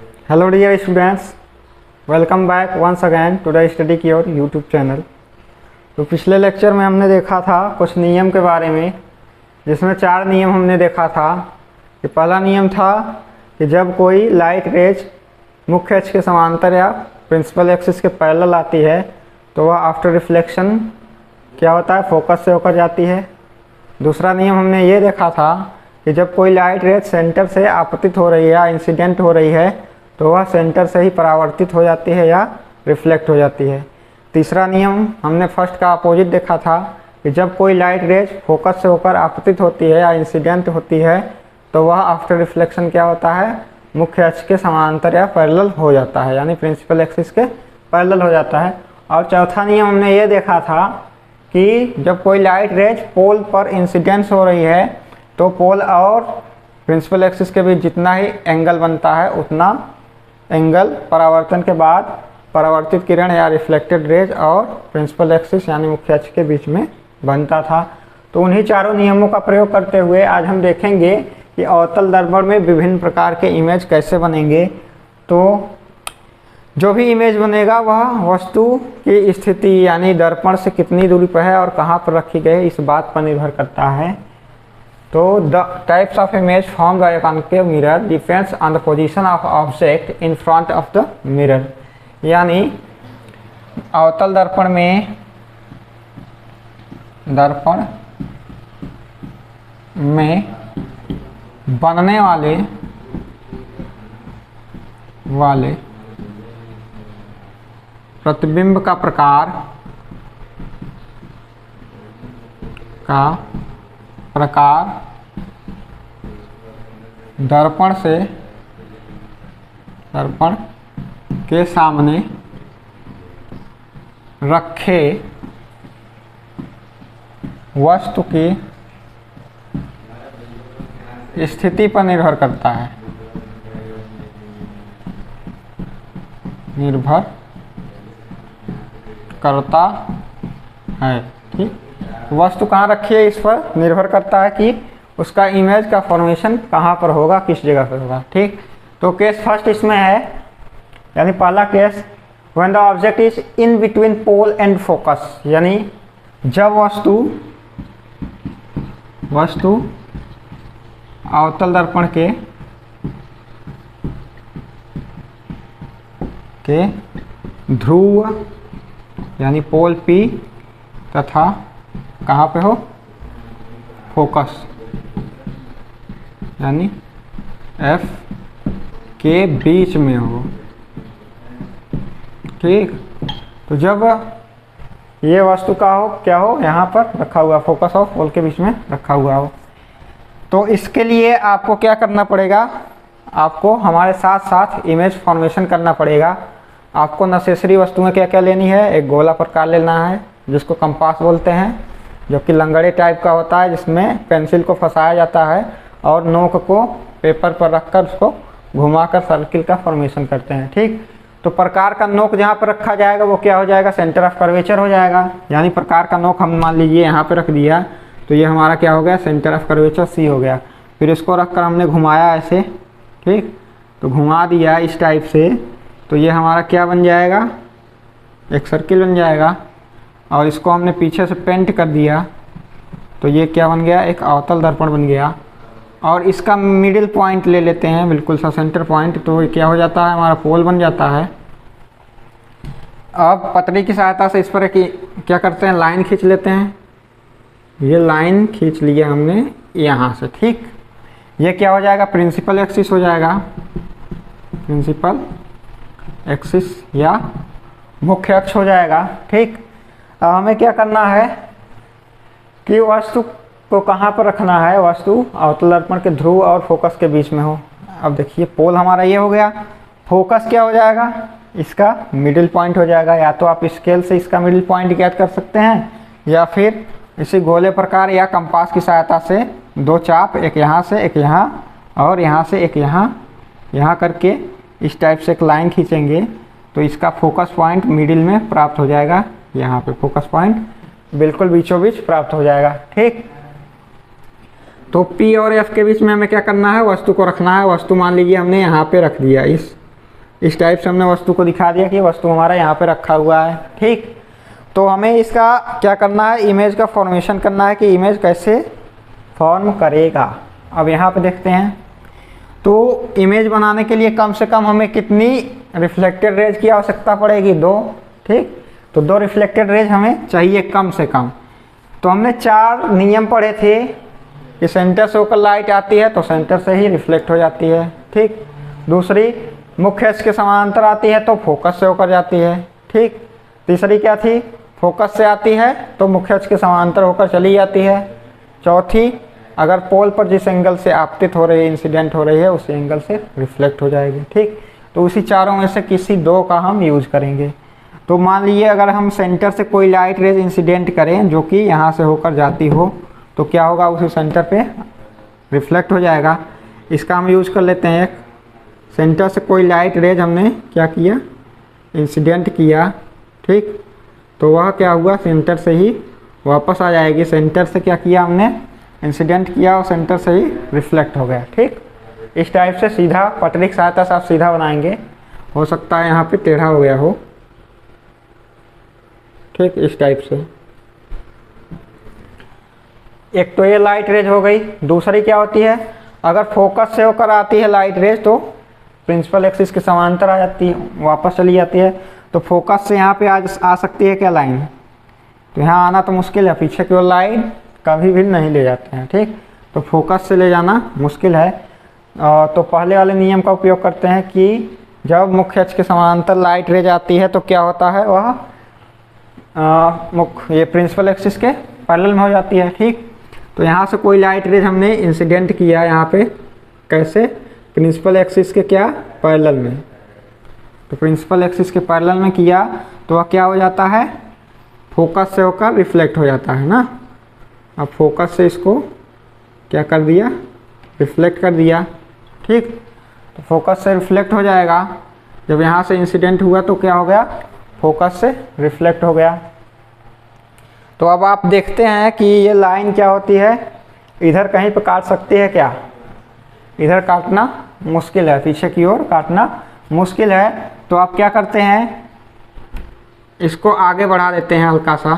Hello dear students, welcome back once again to the Study Cure YouTube channel. तो पिछले lecture में हमने देखा था कुछ नियम के बारे में, जिसमें 4 नियम हमने देखा था। कि पहला नियम था कि जब कोई लाइट रेज मुख्य अक्ष के समांतर या प्रिंसिपल एक्सिस के पैरेलल आती है तो वह आफ्टर रिफ्लेक्शन क्या होता है, फोकस से होकर जाती है। दूसरा नियम हमने ये देखा था कि जब कोई लाइट रेज सेंटर से आपतित हो रही है या इंसिडेंट हो रही है तो वह सेंटर से ही परावर्तित हो जाती है या रिफ्लेक्ट हो जाती है। तीसरा नियम हमने फर्स्ट का अपोजिट देखा था कि जब कोई लाइट रेज फोकस से होकर आपतित होती है या इंसिडेंट होती है तो वह आफ्टर रिफ्लेक्शन क्या होता है, मुख्य अक्ष के समांतर या पैरेलल हो जाता है, यानी प्रिंसिपल एक्सिस के पैरेलल हो जाता है। और चौथा नियम हमने ये देखा था कि जब कोई लाइट रेज पोल पर इंसिडेंस हो रही है तो पोल और प्रिंसिपल एक्सिस के बीच जितना ही एंगल बनता है उतना एंगल परावर्तन के बाद परावर्तित किरण या रिफ्लेक्टेड रेज और प्रिंसिपल एक्सिस यानी मुख्य अक्ष के बीच में बनता था। तो उन्हीं चारों नियमों का प्रयोग करते हुए आज हम देखेंगे कि अवतल दर्पण में विभिन्न प्रकार के इमेज कैसे बनेंगे। तो जो भी इमेज बनेगा वह वस्तु की स्थिति यानी दर्पण से कितनी दूरी पर है और कहाँ पर रखी गई है इस बात पर निर्भर करता है। तो the types of image from the concave mirror depends on the position of object in front of the mirror, यानी अवतल दर्पण में बनने वाले प्रतिबिंब का प्रकार दर्पण के सामने रखे वस्तु की स्थिति पर निर्भर करता है, ठीक। वस्तु कहाँ रखी है इस पर निर्भर करता है कि उसका इमेज का फॉर्मेशन कहाँ पर होगा, किस जगह पर होगा, ठीक। तो केस फर्स्ट इसमें है, यानी पहला case when the object is in between pole and focus, यानी जब वस्तु अवतल दर्पण के ध्रुव यानी पोल P तथा कहाँ पे हो, फोकस यानी F के बीच में हो, ठीक। तो जब ये वस्तु का हो क्या हो, यहाँ पर रखा हुआ, फोकस और पोल के बीच में रखा हुआ हो, तो इसके लिए आपको क्या करना पड़ेगा, आपको हमारे साथ साथ इमेज फॉर्मेशन करना पड़ेगा। आपको नेसेसरी वस्तुएं क्या क्या लेनी है, एक गोला प्रकार लेना है जिसको कंपास बोलते हैं, जो कि लंगड़े टाइप का होता है, जिसमें पेंसिल को फंसाया जाता है और नोक को पेपर पर रखकर उसको घुमाकर सर्किल का फॉर्मेशन करते हैं, ठीक। तो प्रकार का नोक जहाँ पर रखा जाएगा वो क्या हो जाएगा, सेंटर ऑफ कर्वेचर हो जाएगा। यानी प्रकार का नोक हम मान लीजिए यहाँ पे रख दिया तो ये हमारा क्या हो गया, सेंटर ऑफ कर्वेचर C हो गया। फिर इसको रखकर हमने घुमाया ऐसे, ठीक, तो घुमा दिया इस टाइप से, तो ये हमारा क्या बन जाएगा, एक सर्किल बन जाएगा। और इसको हमने पीछे से पेंट कर दिया तो ये क्या बन गया, एक अवतल दर्पण बन गया। और इसका मिडिल पॉइंट ले लेते हैं, बिल्कुल सा सेंटर पॉइंट, तो ये क्या हो जाता है, हमारा पोल बन जाता है। अब पतली की सहायता से इस पर क्या करते हैं, लाइन खींच लेते हैं। ये लाइन खींच लिया हमने यहाँ से, ठीक। ये क्या हो जाएगा, प्रिंसिपल एक्सिस हो जाएगा, प्रिंसिपल एक्सिस या मुख्य अक्ष हो जाएगा, ठीक। अब हमें क्या करना है कि वस्तु को कहाँ पर रखना है, वस्तु अवतल दर्पण के ध्रुव और फोकस के बीच में हो। अब देखिए पोल हमारा ये हो गया, फोकस क्या हो जाएगा, इसका मिडिल पॉइंट हो जाएगा। या तो आप स्केल से इसका मिडिल पॉइंट ज्ञात कर सकते हैं या फिर इसी गोले प्रकार या कंपास की सहायता से 2 चाप, एक यहाँ से एक यहाँ और यहाँ से एक यहाँ करके इस टाइप से एक लाइन खींचेंगे तो इसका फोकस पॉइंट मिडिल में प्राप्त हो जाएगा। यहाँ पे फोकस पॉइंट बिल्कुल बीचों बीच प्राप्त हो जाएगा, ठीक। तो P और F के बीच में हमें क्या करना है, वस्तु को रखना है। वस्तु मान लीजिए हमने यहाँ पे रख दिया, इस इस टाइप से हमने वस्तु को दिखा दिया कि वस्तु हमारा यहाँ पे रखा हुआ है। ठीक, तो हमें इसका क्या करना है, इमेज का फॉर्मेशन करना है कि इमेज कैसे फॉर्म करेगा। अब यहाँ पे देखते हैं, तो इमेज बनाने के लिए कम से कम हमें कितनी रिफ्लेक्टेड रेज की आवश्यकता पड़ेगी, 2। ठीक, तो 2 रिफ्लेक्टेड रेज हमें चाहिए कम से कम। तो हमने 4 नियम पढ़े थे कि सेंटर से होकर लाइट आती है तो सेंटर से ही रिफ्लेक्ट हो जाती है। ठीक, दूसरी मुख्य अक्ष के समांतर आती है तो फोकस से होकर जाती है। ठीक, तीसरी क्या थी, फोकस से आती है तो मुख्य अक्ष के समांतर होकर चली जाती है। चौथी, अगर पोल पर जिस एंगल से आपतित हो रही है, इंसिडेंट हो रही है, उसी एंगल से रिफ्लेक्ट हो जाएगी। ठीक, तो उसी चारों में से किसी 2 का हम यूज करेंगे। तो मान लीजिए अगर हम सेंटर से कोई लाइट रेज इंसिडेंट करें जो कि यहाँ से होकर जाती हो, तो क्या होगा, उसी सेंटर पे रिफ्लेक्ट हो जाएगा। इसका हम यूज कर लेते हैं। एक सेंटर से कोई लाइट रेज हमने क्या किया, इंसिडेंट किया। ठीक, तो वह क्या हुआ, सेंटर से ही वापस आ जाएगी। सेंटर से क्या किया हमने, इंसिडेंट किया और सेंटर से ही रिफ्लेक्ट हो गया। ठीक, इस टाइप से सीधा पटरी की सहायता से आप सीधा बनाएंगे। हो सकता है यहाँ पे टेढ़ा हो गया हो। ठीक, इस टाइप से एक तो ये लाइट रेज हो गई। दूसरी क्या होती है, अगर फोकस से होकर आती है लाइट रेज तो प्रिंसिपल एक्सिस के समांतर आ जाती है, वापस चली जाती है। तो फोकस से यहाँ पे आ सकती है क्या लाइन, तो यहाँ आना तो मुश्किल है, पीछे की ओर लाइन कभी भी नहीं ले जाते हैं। ठीक, तो फोकस से ले जाना मुश्किल है। तो पहले वाले नियम का उपयोग करते हैं कि जब मुख्य अक्ष के समांतर लाइट रेज आती है तो क्या होता है, वह ये प्रिंसिपल एक्सिस के पैरेलल में हो जाती है। ठीक, तो यहाँ से कोई लाइट रेज हमने इंसिडेंट किया यहाँ पे, कैसे, प्रिंसिपल एक्सिस के क्या, पैरेलल में। तो प्रिंसिपल एक्सिस के पैरेलल में किया तो वह क्या हो जाता है, फोकस से होकर रिफ्लेक्ट हो जाता है ना। अब फोकस से इसको क्या कर दिया, रिफ्लेक्ट कर दिया। ठीक, तो फोकस से रिफ्लेक्ट हो जाएगा। जब यहाँ से इंसिडेंट हुआ तो क्या हो गया, फोकस से रिफ्लेक्ट हो गया। तो अब आप देखते हैं कि ये लाइन क्या होती है, इधर कहीं पर काट सकती है क्या, इधर काटना मुश्किल है, पीछे की ओर काटना मुश्किल है। तो आप क्या करते हैं, इसको आगे बढ़ा देते हैं हल्का सा।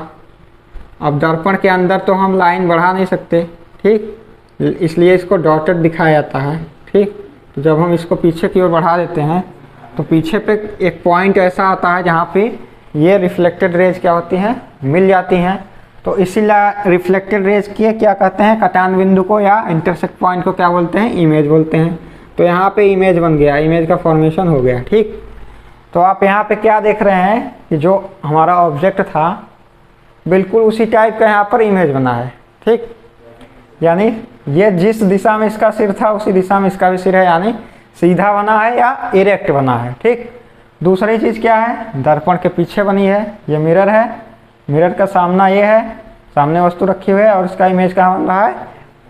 अब दर्पण के अंदर तो हम लाइन बढ़ा नहीं सकते। ठीक, इसलिए इसको डॉटेड दिखाया जाता है। ठीक, तो जब हम इसको पीछे की ओर बढ़ा देते हैं तो पीछे पे एक पॉइंट ऐसा आता है जहाँ पे ये रिफ्लेक्टेड रेज क्या होती हैं, मिल जाती हैं। तो इसीलिए रिफ्लेक्टेड रेज के क्या कहते हैं, कटान बिंदु को या इंटरसेक्ट पॉइंट को क्या बोलते हैं, इमेज बोलते हैं। तो यहाँ पे इमेज बन गया, इमेज का फॉर्मेशन हो गया। ठीक, तो आप यहाँ पे क्या देख रहे हैं कि जो हमारा ऑब्जेक्ट था बिल्कुल उसी टाइप का यहाँ पर इमेज बना है। ठीक, यानी ये जिस दिशा में इसका सिर था उसी दिशा में इसका भी सिर है, यानी सीधा बना है या इरेक्ट बना है। ठीक, दूसरी चीज़ क्या है, दर्पण के पीछे बनी है, ये मिरर है, मिरर का सामना ये है, सामने वस्तु रखी हुई है और इसका इमेज कहाँ बन रहा है,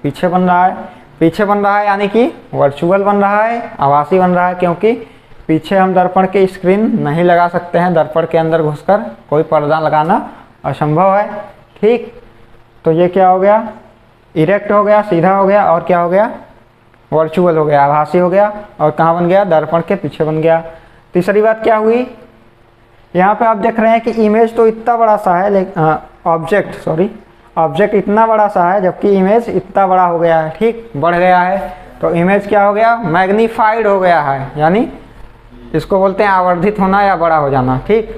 पीछे बन रहा है। पीछे बन रहा है यानी कि वर्चुअल बन रहा है, आभासी बन रहा है, क्योंकि पीछे हम दर्पण के स्क्रीन नहीं लगा सकते हैं, दर्पण के अंदर घुसकर कोई पर्दा लगाना असंभव है। ठीक, तो ये क्या हो गया, इरेक्ट हो गया, सीधा हो गया, और क्या हो गया, वर्चुअल हो गया, आभासी हो गया, और कहाँ बन गया, दर्पण के पीछे बन गया। तीसरी बात क्या हुई, यहाँ पे आप देख रहे हैं कि इमेज तो इतना बड़ा सा है, लेकिन ऑब्जेक्ट इतना बड़ा सा है जबकि इमेज इतना बड़ा हो गया है। ठीक, बढ़ गया है। तो इमेज क्या हो गया, मैग्नीफाइड हो गया है, यानी इसको बोलते हैं आवर्धित होना या बड़ा हो जाना। ठीक,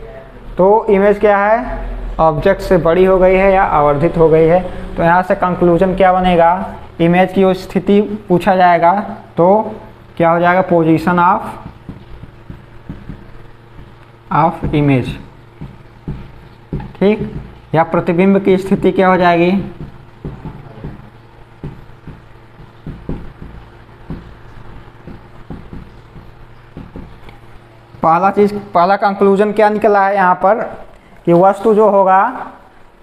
तो इमेज क्या है, ऑब्जेक्ट से बड़ी हो गई है या आवर्धित हो गई है। तो यहाँ से कंक्लूजन क्या बनेगा, इमेज की स्थिति पूछा जाएगा तो क्या हो जाएगा, पोजीशन ऑफ इमेज। ठीक, या प्रतिबिंब की स्थिति क्या हो जाएगी, पहला कंक्लूजन क्या निकला है यहाँ पर कि वस्तु जो होगा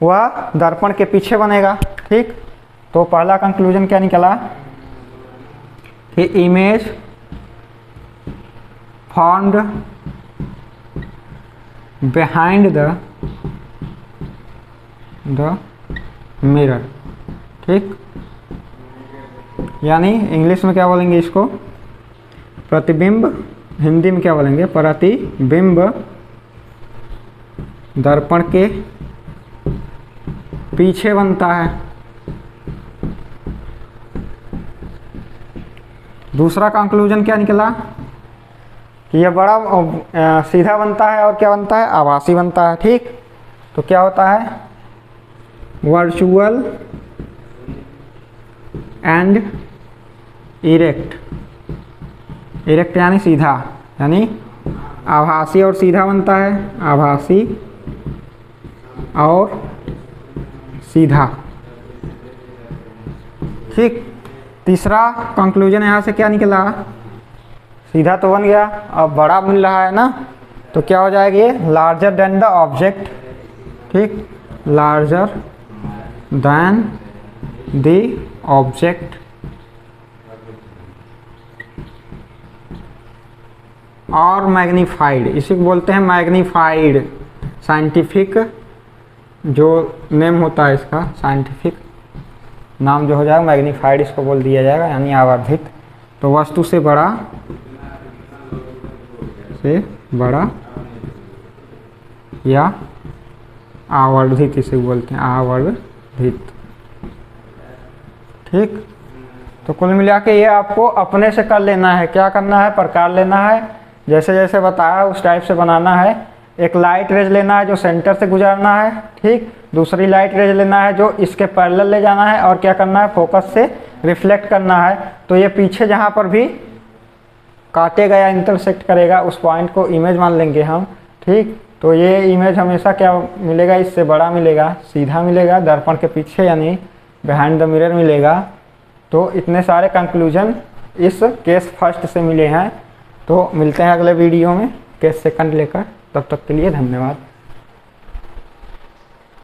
वह दर्पण के पीछे बनेगा। ठीक, तो पहला कंक्लूजन क्या निकला कि image formed behind the mirror. ठीक, यानी इंग्लिश में क्या बोलेंगे इसको, प्रतिबिंब हिंदी में क्या बोलेंगे, प्रतिबिंब दर्पण के पीछे बनता है। दूसरा कंक्लूजन क्या निकला कि यह बड़ा सीधा बनता है और क्या बनता है, आभासी बनता है। ठीक, तो क्या होता है, वर्चुअल एंड इरेक्ट। इरेक्ट यानी सीधा, यानी आभासी और सीधा बनता है, आभासी और सीधा। ठीक, तीसरा कंक्लूजन यहाँ से क्या निकला, सीधा तो बन गया, अब बड़ा मिल रहा है ना, तो क्या हो जाएगा ये, लार्जर देन द ऑब्जेक्ट। ठीक, लार्जर देन द ऑब्जेक्ट और मैग्नीफाइड, इसी को बोलते हैं मैग्नीफाइड। साइंटिफिक जो नेम होता है इसका, साइंटिफिक नाम जो हो जाएगा मैग्नीफाइड, इसको बोल दिया जाएगा, यानी आवर्धित। तो वस्तु से बड़ा या आवर्धित इसे बोलते हैं, आवर्धित। ठीक, तो कुल मिला के ये आपको अपने से कर लेना है, क्या करना है, प्रकार लेना है, जैसे जैसे बताया उस टाइप से बनाना है। एक लाइट रेज लेना है जो सेंटर से गुजरना है। ठीक, दूसरी लाइट रेज लेना है जो इसके पैरेलल ले जाना है और क्या करना है, फोकस से रिफ्लेक्ट करना है। तो ये पीछे जहाँ पर भी काटेगा या इंटरसेक्ट करेगा उस पॉइंट को इमेज मान लेंगे हम। ठीक, तो ये इमेज हमेशा क्या मिलेगा, इससे बड़ा मिलेगा, सीधा मिलेगा, दर्पण के पीछे यानी बिहाइंड द मिरर मिलेगा। तो इतने सारे कंक्लूजन इस केस फर्स्ट से मिले हैं। तो मिलते हैं अगले वीडियो में केस सेकंड लेकर, तब तक के लिए धन्यवाद।